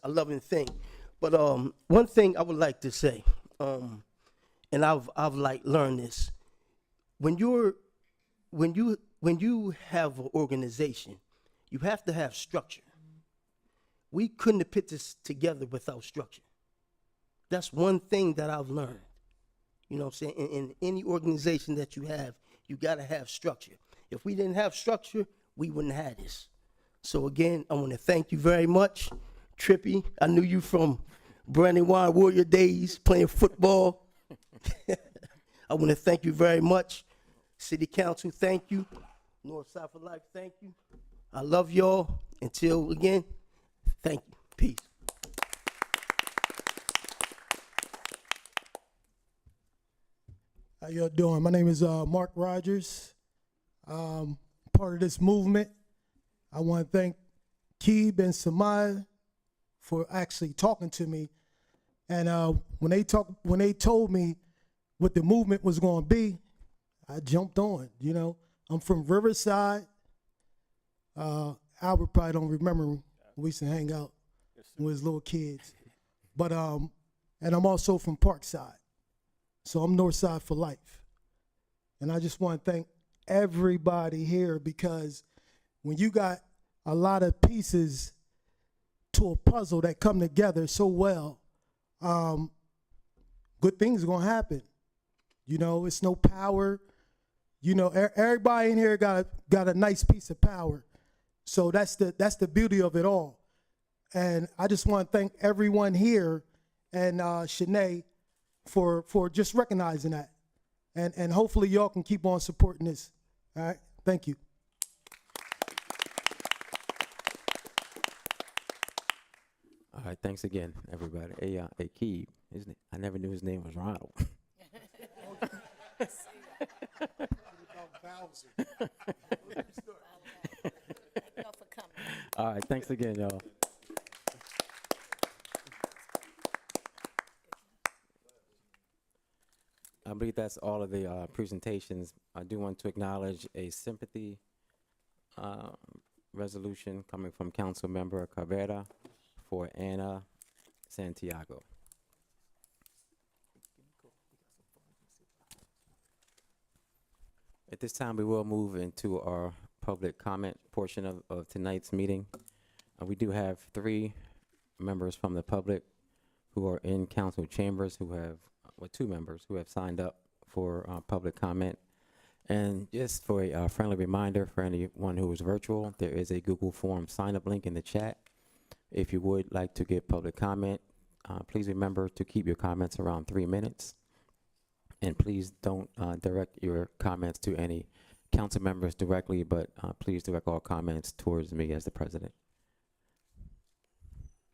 a loving thing. But one thing I would like to say, and I've like learned this. When you have an organization, you have to have structure. We couldn't have put this together without structure. That's one thing that I've learned. You know what I'm saying? In any organization that you gotta have structure. If we didn't have structure, we wouldn't have this. So again, I want to thank you very much, Trippy. I knew you from Brandywine Warrior days, playing football. I want to thank you very much. City Council, thank you. Northside for Life, thank you. I love y'all. Until again, thank you. Peace. How y'all doing? My name is Mark Rogers. Part of this movement. I want to thank Keeb and Samaya for actually talking to me. And when they told me what the movement was going to be, I jumped on. You know, I'm from Riverside. Albert probably don't remember. We used to hang out with little kids. But and I'm also from Parkside. So I'm Northside for life. And I just want to thank everybody here, because when you got a lot of pieces to a puzzle that come together so well, good things are going to happen. You know, it's no power. You know, everybody in here got a nice piece of power. So that's the beauty of it all. And I just want to thank everyone here and Shanae for just recognizing that. And hopefully y'all can keep on supporting this. All right, thank you. All right, thanks again, everybody. Hey, Keeb, isn't it? I never knew his name was Ronald. All right, thanks again, y'all. I believe that's all of the presentations. I do want to acknowledge a sympathy resolution coming from Council Member Cabrera for Anna Santiago. At this time, we will move into our public comment portion of tonight's meeting. We do have 3 members from the public who are in council chambers who have, well, 2 members who have signed up for public comment. And just for a friendly reminder for anyone who is virtual, there is a Google Form sign-up link in the chat. If you would like to get public comment, please remember to keep your comments around 3 minutes. And please don't direct your comments to any council members directly, but please direct all comments towards me as the president.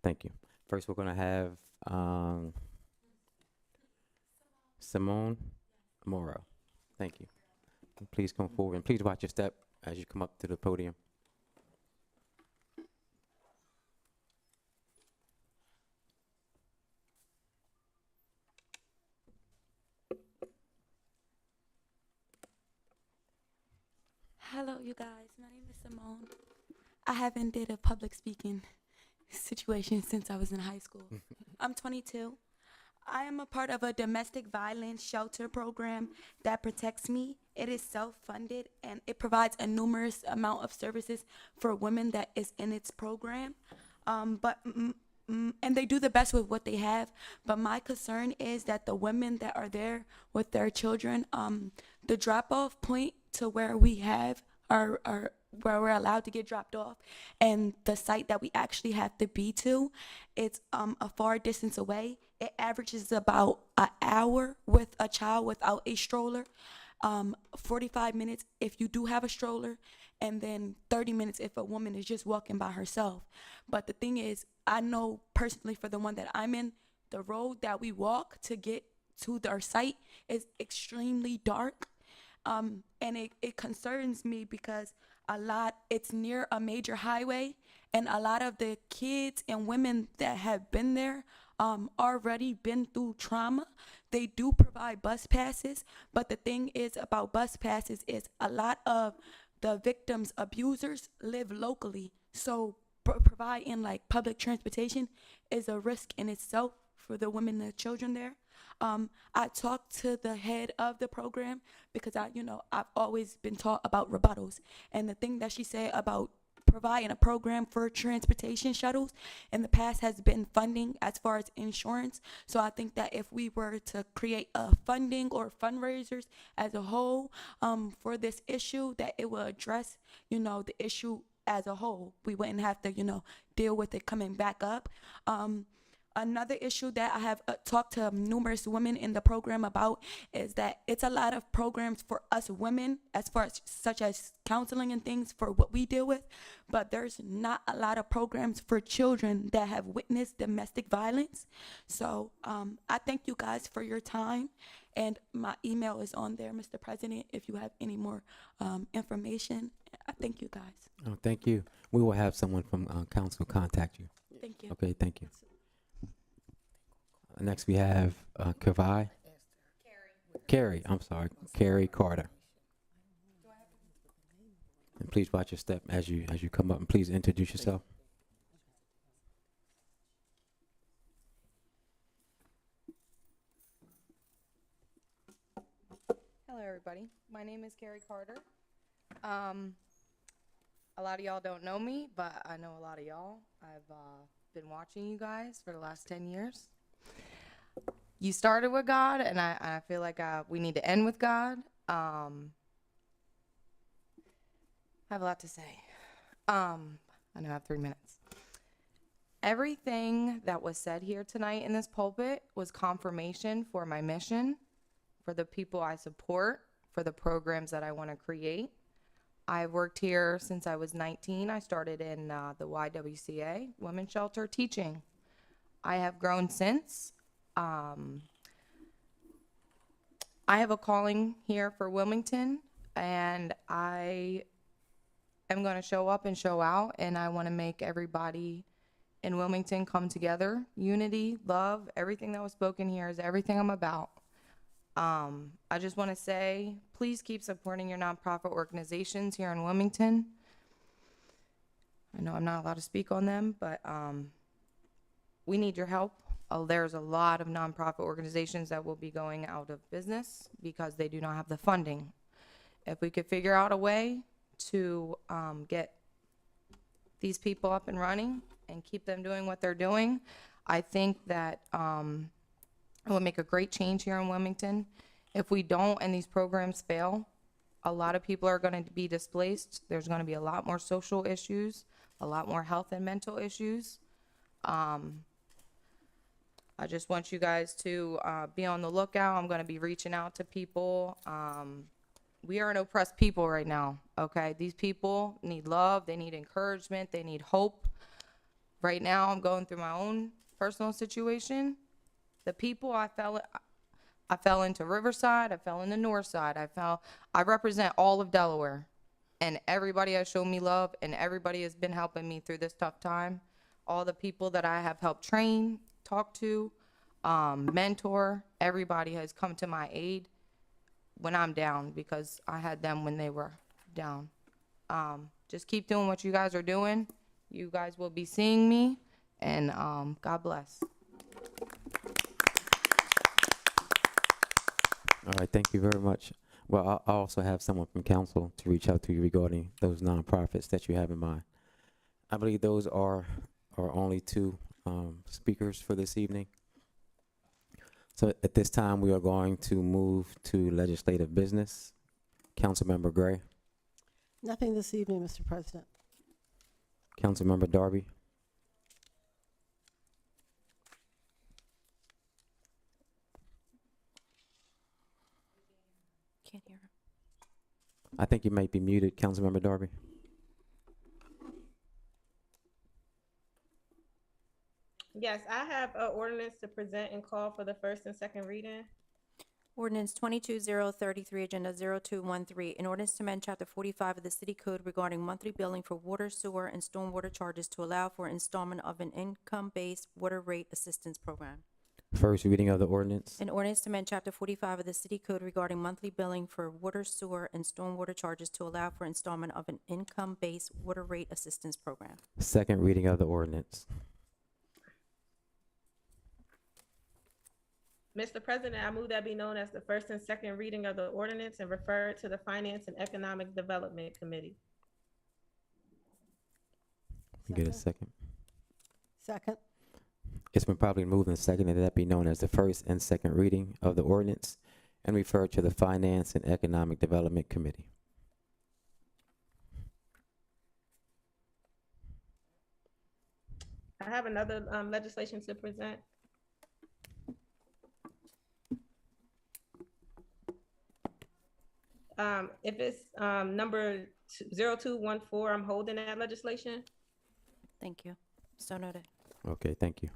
Thank you. First, we're going to have Simone Morrow. Thank you. Please come forward, and please watch your step as you come up to the podium. Hello, you guys. My name is Simone. I haven't did a public speaking situation since I was in high school. I'm 22. I am a part of a domestic violence shelter program that protects me. It is self-funded, and it provides a numerous amount of services for women that is in its program. And they do the best with what they have. But my concern is that the women that are there with their children, the drop-off point to where we have our where we're allowed to get dropped off, and the site that we actually have to be to, it's a far distance away. It averages about an hour with a child without a stroller, 45 minutes if you do have a stroller, and then 30 minutes if a woman is just walking by herself. But the thing is, I know personally for the one that I'm in, the road that we walk to get to our site is extremely dark. And it concerns me because it's near a major highway, and a lot of the kids and women that have been there already been through trauma. They do provide bus passes, but the thing is about bus passes is a lot of the victims' abusers live locally. So providing like public transportation is a risk in itself for the women and the children there. I talked to the head of the program because I've always been taught about rebuttals, and the thing that she said about providing a program for transportation shuttles in the past has been funding as far as insurance. So I think that if we were to create a funding or fundraisers as a whole for this issue, that it will address, the issue as a whole. We wouldn't have to, deal with it coming back up. Another issue that I have talked to numerous women in the program about is that it's a lot of programs for us women as far as such as counseling and things for what we deal with, but there's not a lot of programs for children that have witnessed domestic violence. So I thank you guys for your time, and my email is on there, Mr. President, if you have any more information. I thank you guys. Oh, thank you. We will have someone from council contact you. Thank you. Okay, thank you. Next, we have Kavai. Carrie, I'm sorry, Carrie Carter. And please watch your step as you come up, and please introduce yourself. Hello, everybody. My name is Carrie Carter. A lot of y'all don't know me, but I know a lot of y'all. I've been watching you guys for the last 10 years. You started with God, and I feel like we need to end with God. I have a lot to say. I know I have 3 minutes. Everything that was said here tonight in this pulpit was confirmation for my mission, for the people I support, for the programs that I want to create. I've worked here since I was 19. I started in the YWCA, Women's Shelter, teaching. I have grown since. I have a calling here for Wilmington, and I am going to show up and show out, and I want to make everybody in Wilmington come together. Unity, love, everything that was spoken here is everything I'm about. I just want to say, please keep supporting your nonprofit organizations here in Wilmington. I know I'm not allowed to speak on them, but we need your help. There's a lot of nonprofit organizations that will be going out of business because they do not have the funding. If we could figure out a way to get these people up and running and keep them doing what they're doing, I think that it would make a great change here in Wilmington. If we don't and these programs fail, a lot of people are going to be displaced. There's going to be a lot more social issues, a lot more health and mental issues. I just want you guys to be on the lookout. I'm going to be reaching out to people. We are an oppressed people right now, okay? These people need love. They need encouragement. They need hope. Right now, I'm going through my own personal situation. The people I fell into Riverside. I fell into Northside. I represent all of Delaware. And everybody has shown me love, and everybody has been helping me through this tough time. All the people that I have helped train, talk to, mentor, everybody has come to my aid when I'm down because I had them when they were down. Just keep doing what you guys are doing. You guys will be seeing me, and God bless. All right, thank you very much. Well, I also have someone from council to reach out to you regarding those nonprofits that you have in mind. I believe those are our only two speakers for this evening. So at this time, we are going to move to legislative business. Councilmember Gray. Nothing this evening, Mr. President. Councilmember Darby. Can't hear her. I think you might be muted, Councilmember Darby. Yes, I have an ordinance to present and call for the first and second reading. Ordinance 22033, Agenda 0213, an ordinance to amend Chapter 45 of the City Code regarding monthly billing for water, sewer, and stormwater charges to allow for installment of an income-based water rate assistance program. First reading of the ordinance. An ordinance to amend Chapter 45 of the City Code regarding monthly billing for water, sewer, and stormwater charges to allow for installment of an income-based water rate assistance program. Second reading of the ordinance. Mr. President, I move that be known as the first and second reading of the ordinance and refer it to the Finance and Economic Development Committee. Get a second. Second. It's been properly moved and seconded that that be known as the first and second reading of the ordinance and referred to the Finance and Economic Development Committee. I have another legislation to present. If it's number 0214, I'm holding that legislation. Thank you. So noted. Okay, thank you.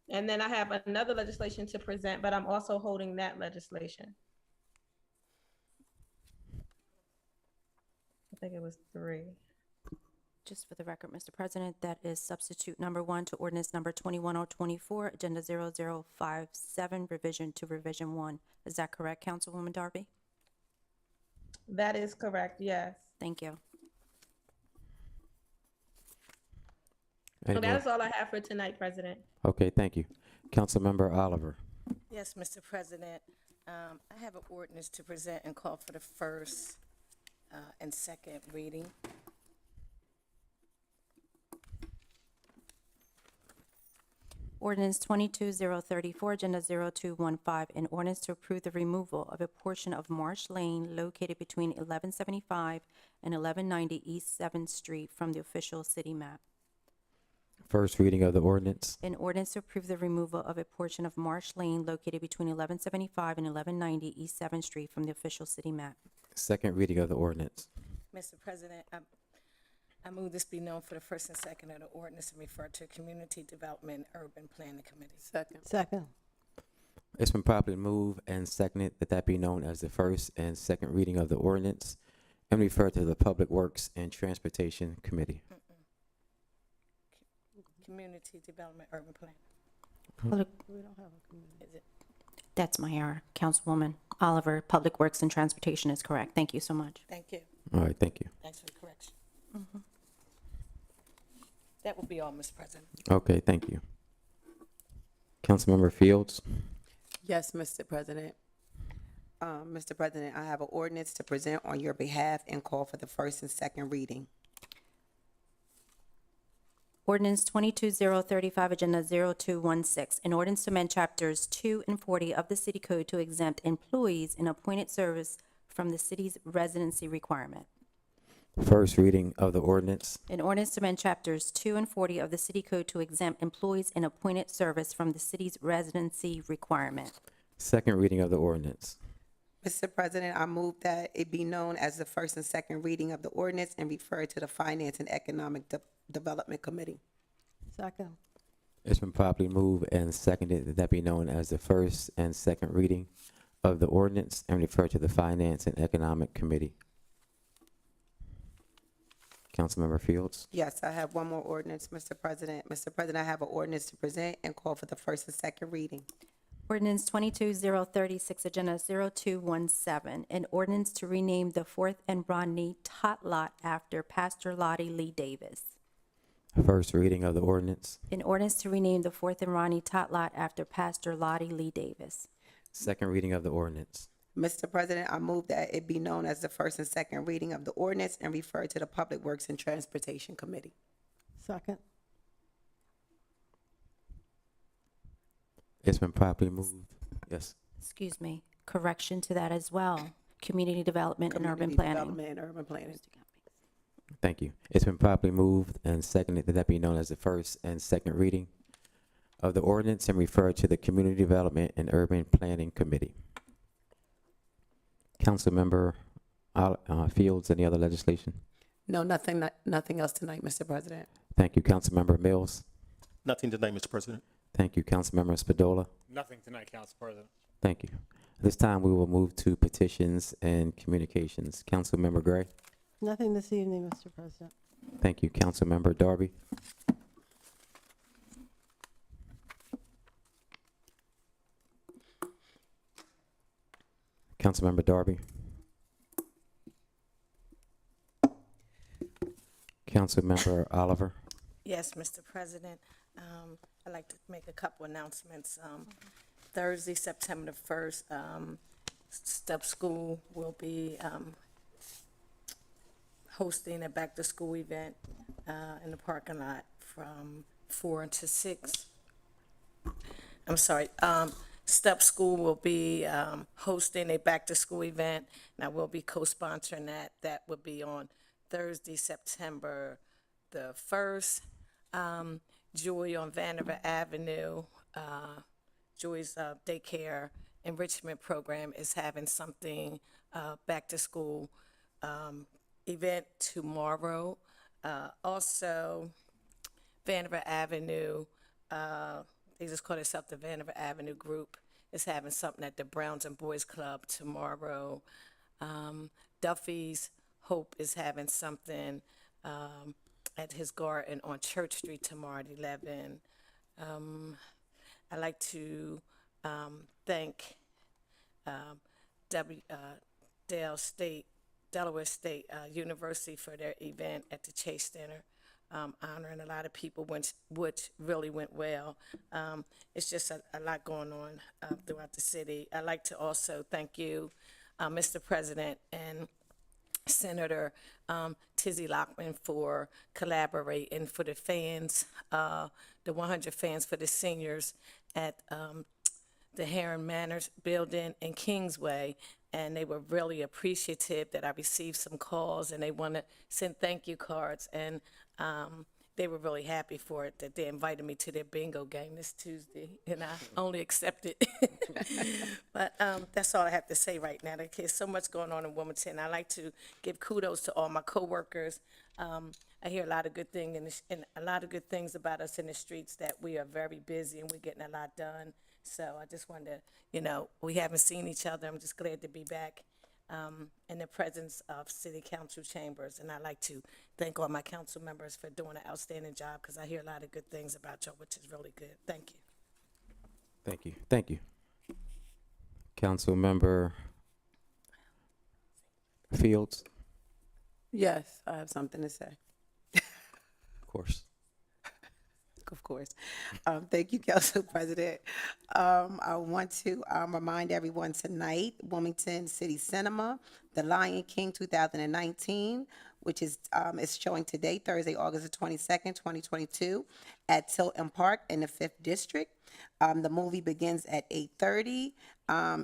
And then I have another legislation to present, but I'm also holding that legislation. I think it was 3. Just for the record, Mr. President, that is substitute number 1 to ordinance number 21024, agenda 0057, revision to revision 1. Is that correct, Councilwoman Darby? That is correct, yes. Thank you. Any So more? that is all I have for tonight, President. Okay, thank you. Councilmember Oliver. Yes, Mr. President. I have an ordinance to present and call for the first and second reading. Ordinance 22034, agenda 0215, an ordinance to approve the removal of a portion of Marsh Lane located between 1175 and 1190 East 7th Street from the official city map. First reading of the ordinance. An ordinance to approve the removal of a portion of Marsh Lane located between 1175 and 1190 East 7th Street from the official city map. Second reading of the ordinance. Mr. President, I move this be known for the first and second of the ordinance and refer to Community Development and Urban Planning Committee. Second. It's been properly moved and seconded that that be known as the first and second reading of the ordinance and referred to the Public Works and Transportation Committee. Community Development Urban Planning. We don't have a community. Is it? That's my error. Councilwoman Oliver, Public Works and Transportation is correct. Thank you so much. Thank you. All right, thank you. Thanks for the correction. That will be all, Mr. President. Okay, thank you. Councilmember Fields. Yes, Mr. President. Mr. President, I have an ordinance to present on your behalf and call for the first and second reading. Ordinance 22035, agenda 0216, an ordinance to amend chapters 2 and 40 of the city code to exempt employees in appointed service from the city's residency requirement. First reading of the ordinance. An ordinance to amend chapters 2 and 40 of the city code to exempt employees in appointed service from the city's residency requirement. Second reading of the ordinance. Mr. President, I move that it be known as the first and second reading of the ordinance and refer to the Finance and Economic Development Committee. Second. It's been properly moved and seconded that that be known as the first and second reading of the ordinance and refer to the Finance and Economic Committee. Councilmember Fields. Yes, I have one more ordinance, Mr. President. Mr. President, I have an ordinance to present and call for the first and second reading. Ordinance 22036, agenda 0217, an ordinance to rename the 4th and Rodney Tot Lot after Pastor Lottie Lee Davis. First reading of the ordinance. An ordinance to rename the 4th and Rodney Tot Lot after Pastor Lottie Lee Davis. Second reading of the ordinance. Mr. President, I move that it be known as the first and second reading of the ordinance and refer to the Public Works and Transportation Committee. Second. It's been properly moved. Yes. Excuse me, correction to that as well. Community Development and Urban Community Planning. Development and Urban Planning. Thank you. It's been properly moved and seconded that that be known as the first and second reading of the ordinance and referred to the Community Development and Urban Planning Committee. Councilmember Fields, any other legislation? No, nothing else tonight, Mr. President. Thank you. Councilmember Mills. Nothing tonight, Mr. President. Thank you. Councilmember Spadola. Nothing tonight, Council President. Thank you. This time we will move to petitions and communications. Councilmember Gray. Nothing this evening, Mr. President. Thank you. Councilmember Darby. Councilmember Darby. Councilmember Oliver. Yes, Mr. President. I'd like to make a couple announcements. Thursday, September the 1st, Step School will be hosting a back-to-school event in the parking lot from 4 to 6. I'm sorry, Step School will be hosting a back-to-school event, and I will be co-sponsoring that. That will be on Thursday, September the 1st. Joy on Vanderbilt Avenue, Joy's daycare enrichment program is having something back-to-school event tomorrow. Also, Vanderbilt Avenue, they just call themselves the Vanderbilt Avenue Group, is having something at the Browns and Boys Club tomorrow. Duffy's Hope is having something at his garden on Church Street tomorrow at 11. I'd like to thank Delaware State University for their event at the Chase Center, honoring a lot of people, which really went well. It's just a lot going on throughout the city. I'd like to also thank you, Mr. President, and Senator Tizzy Lockman for collaborating for the fans, the 100 fans for the seniors at the Heron Manors building in Kingsway. And they were really appreciative that I received some calls, and they want to send thank you cards. And they were really happy for it, that they invited me to their bingo game this Tuesday, and I only accepted. But that's all I have to say right now. There's so much going on in Wilmington. I like to give kudos to all my coworkers. I hear a lot of good things and a lot of good things about us in the streets, that we are very busy and we're getting a lot done. So I just wanted to, we haven't seen each other. I'm just glad to be back in the presence of City Council chambers. And I'd like to thank all my council members for doing an outstanding job, because I hear a lot of good things about y'all, which is really good. Thank you. Thank you. Thank you. Councilmember Fields. Yes, I have something to say. Of course. Of course. Thank you, Council President. I want to remind everyone tonight, Wilmington City Cinema, The Lion King 2019, which is showing today, Thursday, August the 22nd, 2022, at Tilton Park in the 5th District. The movie begins at 8:30.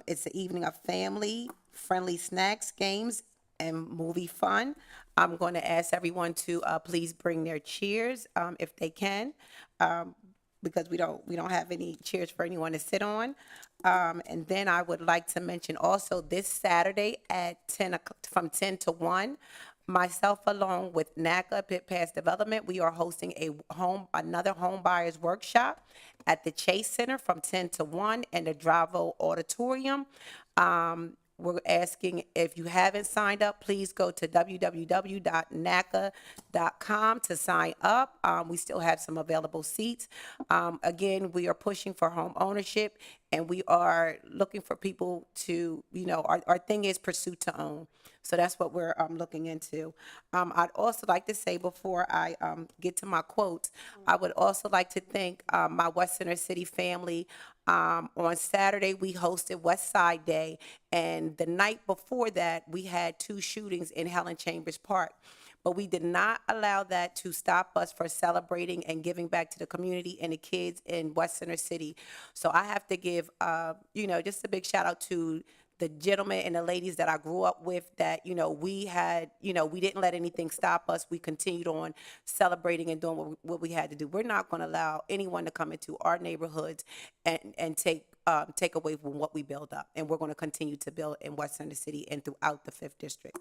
It's an evening of family, friendly snacks, games, and movie fun. I'm going to ask everyone to please bring their chairs if they can, because we don't have any chairs for anyone to sit on. And then I would like to mention also this Saturday at 10 from 10 to 1, myself along with NACA Pit Pass Development, we are hosting another home buyers workshop at the Chase Center from 10 to 1 in the Dravo Auditorium. We're asking, if you haven't signed up, please go to www.naca.com to sign up. We still have some available seats. Again, we are pushing for home ownership, and we are looking for people to, our thing is pursuit to own. So that's what we're looking into. I'd also like to say, before I get to my quotes, I would also like to thank my West Center City family. On Saturday, we hosted West Side Day, and the night before that, we had 2 shootings in Helen Chambers Park. But we did not allow that to stop us from celebrating and giving back to the community and the kids in West Center City. So I have to give, just a big shout out to the gentlemen and the ladies that I grew up with, that, we had, we didn't let anything stop us. We continued on celebrating and doing what we had to do. We're not going to allow anyone to come into our neighborhoods and take away from what we build up. And we're going to continue to build in West Center City and throughout the 5th District.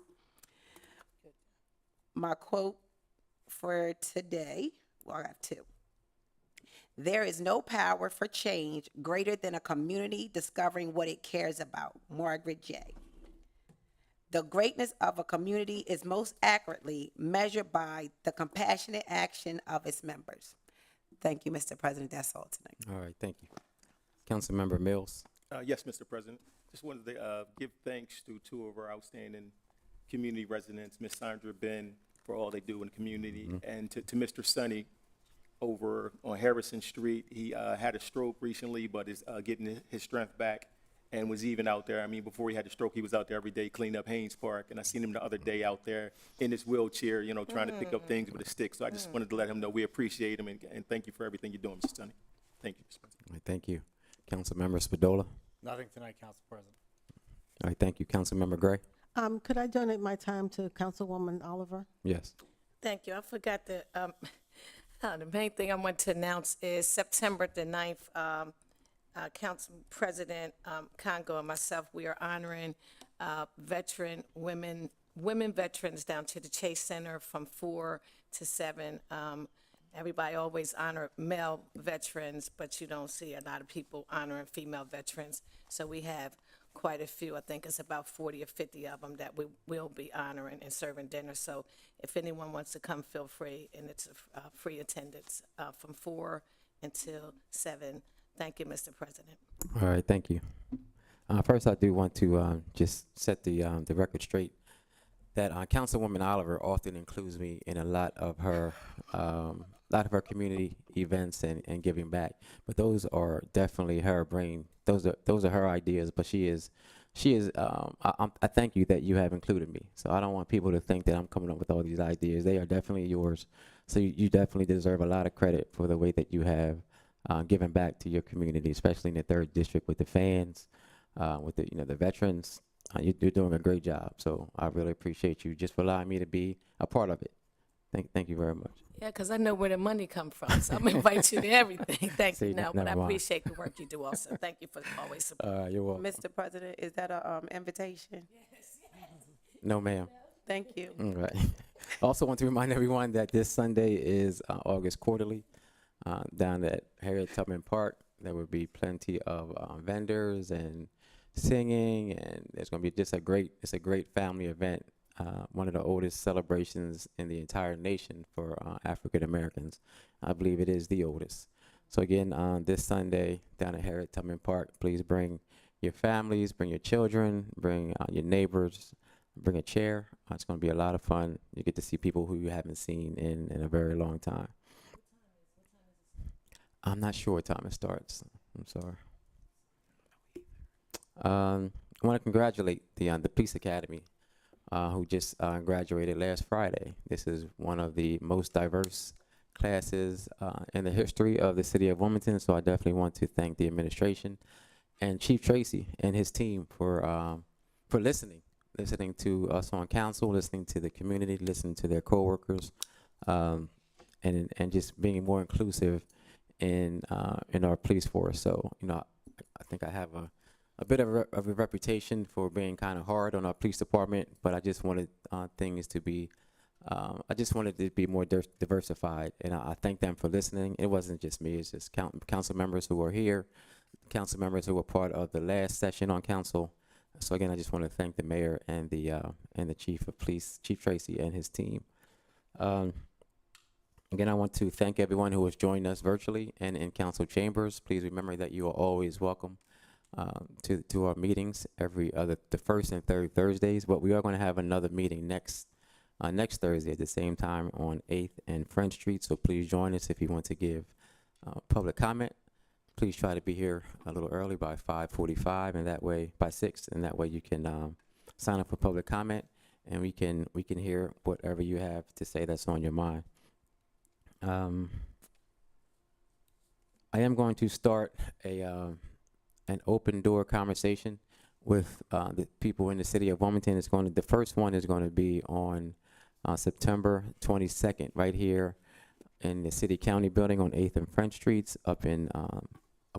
My quote for today, I have 2. There is no power for change greater than a community discovering what it cares about. Margaret J. The greatness of a community is most accurately measured by the compassionate action of its members. Thank you, Mr. President. That's all tonight. All right, thank you. Councilmember Mills. Yes, Mr. President. Just wanted to give thanks to two of our outstanding community residents, Ms. Sandra Ben, for all they do in the community, and to Mr. Sonny over on Harrison Street. He had a stroke recently, but is getting his strength back and was even out there. I mean, before he had the stroke, he was out there every day cleaning up Haynes Park, and I seen him the other day out there in his wheelchair, you know, trying to pick up things with a stick. So I just wanted to let him know we appreciate him, and thank you for everything you're doing, Mr. Sonny. Thank you, Mr. President. All right, thank you. Councilmember Spadola. Nothing tonight, Council President. All right, thank you. Councilmember Gray. Could I donate my time to Councilwoman Oliver? Yes. Thank you. I forgot the main thing I want to announce is September the 9th, Council President Congo and myself, we are honoring veteran women veterans down to the Chase Center from 4 to 7. Everybody always honor male veterans, but you don't see a lot of people honoring female veterans. So we have quite a few. I think it's about 40 or 50 of them that we will be honoring and serving dinner. So if anyone wants to come, feel free, and it's a free attendance from 4 until 7. Thank you, Mr. President. All right, thank you. First, I do want to just set the record straight that Councilwoman Oliver often includes me in a lot of her community events and giving back. But those are definitely her brain. Those are her ideas. But she is. I thank you that you have included me. So I don't want people to think that I'm coming up with all these ideas. They are definitely yours. So you definitely deserve a lot of credit for the way that you have given back to your community, especially in the 3rd District with the fans, with the veterans. You're doing a great job. So I really appreciate you just for allowing me to be a part of it. Thank you very much. Yeah, because I know where the money comes from, so I'm going to invite you to everything. Thank See, you. No, never but I mind. appreciate the work you do also. Thank you for always supporting. You're welcome. Mr. President, is that a invitation? No, ma'am. Thank you. All right. Also want to remind everyone that this Sunday is August Quarterly down at Harriet Tubman Park. There will be plenty of vendors and singing, and it's going to be just a great family event. One of the oldest celebrations in the entire nation for African Americans. I believe it is the oldest. So again, this Sunday down at Harriet Tubman Park, please bring your families, bring your children, bring your neighbors, bring a chair. It's going to be a lot of fun. You get to see people who you haven't seen in a very long time. I'm not sure what time it starts. I'm sorry. I want to congratulate the Police Academy, who just graduated last Friday. This is one of the most diverse classes in the history of the city of Wilmington. So I definitely want to thank the administration and Chief Tracy and his team for listening to us on council, listening to the community, listening to their coworkers, and just being more inclusive in our police force. So I think I have a bit of a reputation for being kind of hard on our police department, but I just wanted things to be, more diversified, and I thank them for listening. It wasn't just me; it's just council members who are here, council members who were part of the last session on council. So again, I just want to thank the mayor and the chief of police, Chief Tracy, and his team. Again, I want to thank everyone who has joined us virtually and in council chambers. Please remember that you are always welcome to our meetings the first and third Thursdays. But we are going to have another meeting next Thursday at the same time on 8th and French Street. So please join us if you want to give public comment. Please try to be here a little early by 5:45, and that way by 6, and that way you can sign up for public comment, and we can hear whatever you have to say that's on your mind. I am going to start an open door conversation with the people in the city of Wilmington. The first one is going to be on September 22nd, right here in the City County Building on 8th and French Streets, up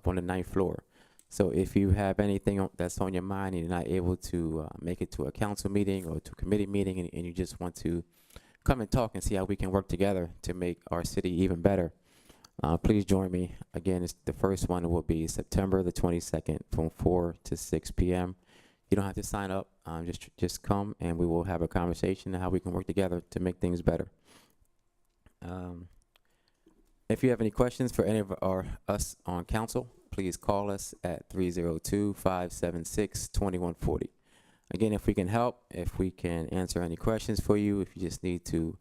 on the 9th floor. So if you have anything that's on your mind and you're not able to make it to a council meeting or to a committee meeting, and you just want to come and talk and see how we can work together to make our city even better, please join me. Again, the first one will be September the 22nd from 4 to 6 p.m. You don't have to sign up. Just come and we will have a conversation on how we can work together to make things better. If you have any questions for any of us on council, please call us at 302-576-2140. Again, if we can help, if we can answer any questions for you, if you just need to,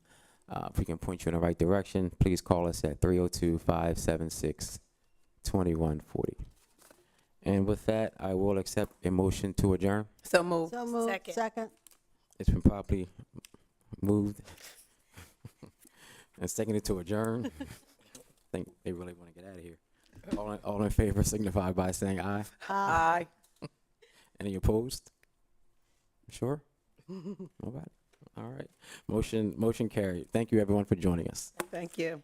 if we can point you in the right direction, please call us at 302-576-2140. And with that, I will accept a motion to adjourn. So moved. So moved. Second. Second. It's been properly moved and seconded to adjourn. I think they really want to get out of here. All in favor signify by saying aye. Aye. Any opposed? Sure? Nobody? All right. Motion carried. Thank you, everyone, for joining us. Thank you.